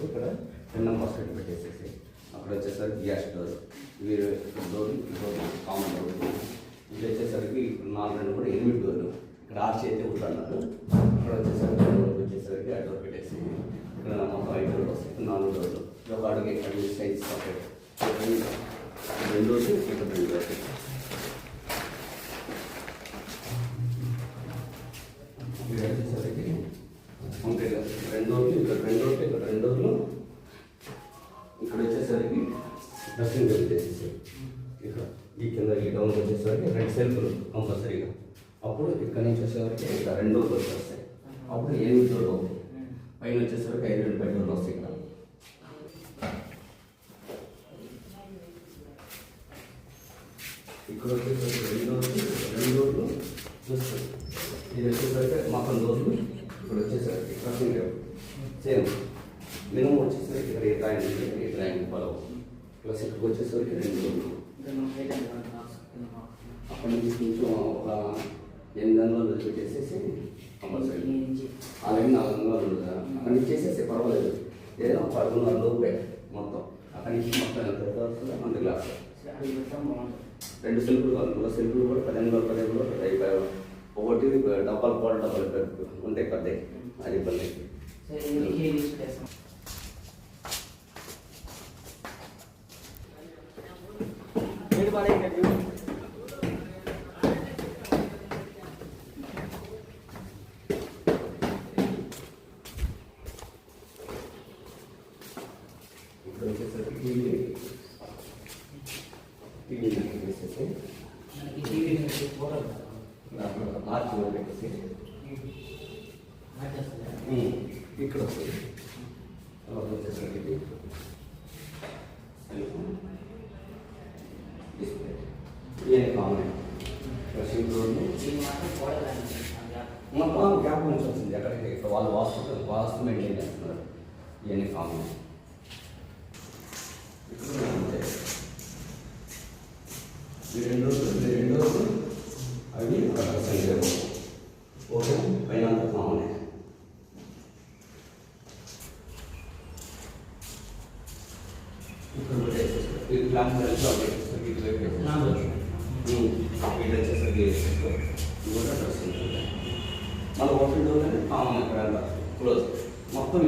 ఇక్కడ 2 number set పెట్టేసేసి అక్కడ వచ్చేసరికి గ్యాస్ డోర్ ఇవి డోర్ కామన్ డోర్ ఇది వచ్చేసరికి 4 కూడా 8 డోర్లు ఇక్కడ 6 చేతి ఉంటారు. ఇక్కడ వచ్చేసరికి ఆ డోర్ పెట్టేసి ఇక్కడ మొత్తం 5 డోర్లు వస్తాయి. 4 డోర్లు ఒక అడుగు సైజ్ సపరేట్ 2 డోర్లు ఇక్కడ 2 డోర్లు. ఇక్కడ వచ్చేసరికి ఉంటాయి కదా 2 డోర్లు ఇక్కడ 2 డోర్లు ఇక్కడ 2 డోర్లు. ఇక్కడ వచ్చేసరికి డ్రెస్సింగ్ టేబుల్ చేసేసి ఇక్కడ ఈ కింద ఈ డౌన్ వచ్చేసరికి 2 సెల్ఫ్లు కంపల్సరీగా. అప్పుడు ఇక్కడ నుంచి వచ్చేసరికి ఇక్కడ 2 డోర్లు వచ్చేస్తాయి. అప్పుడు 8 డోర్లు అవుతాయి. పైన వచ్చేసరికి 5 బెడ్రూమ్లు వస్తాయి. ఇక్కడ వచ్చేసరికి 2 డోర్లు చూస్తాయి. ఇది వచ్చేసరికి మొత్తం డోర్లు. ఇక్కడ వచ్చేసరికి డ్రెస్సింగ్ టేబుల్ సేమ్ మినిమం వచ్చేసరికి ఇక్కడ ఈ డ్రాయింగ్ ఫాలో ప్లస్ ఇక్కడికి వచ్చేసరికి 2 డోర్లు. అక్కడి నుంచి కొంచెం ఒక 8 అంగుళాలు వదిలిపెట్టేసేసి కంపల్సరీ అలాగే 4 అంగుళాలు అక్కడి నుంచి చేసేసి పర్వాలేదు. ఏదో 10 లోపే మొత్తం అక్కడి నుంచి మొత్తం ఎంత వస్తుందో అంత గ్లాస్ 2 సెల్ఫ్లు కాదు. 3 సెల్ఫ్లు కూడా 10 అంగుళాలు అయిపోయాయి. ఒకటి డబ్బాలు కూడా డబ్బాలు ఉంటాయి పెద్దవి. అది ఇబ్బంది. ఇక్కడ వచ్చేసరికి వేసేసి ఆర్చ్ పెట్టేసి ఇక్కడ వస్తుంది. వచ్చేసరికి డిస్ప్లే ఏ కామన్ డ్రెస్సింగ్ రోడ్ని మొత్తం గ్యాప్ నుంచి వచ్చింది. ఎక్కడికి ఇక్కడ వాళ్ళు వాస్తు మెయింటైన్ చేస్తున్నారు. ఇవన్నీ కామన్. ఈ 2 రోజులు అవి ఓకే పైన అంత కామన్. ఇక్కడ క్లాస్ వచ్చేసరికి కూడా డ్రెస్సింగ్ మళ్ళీ ఓపెన్ డోర్ కామన్ ఇక్కడ క్లోజ్ మొత్తం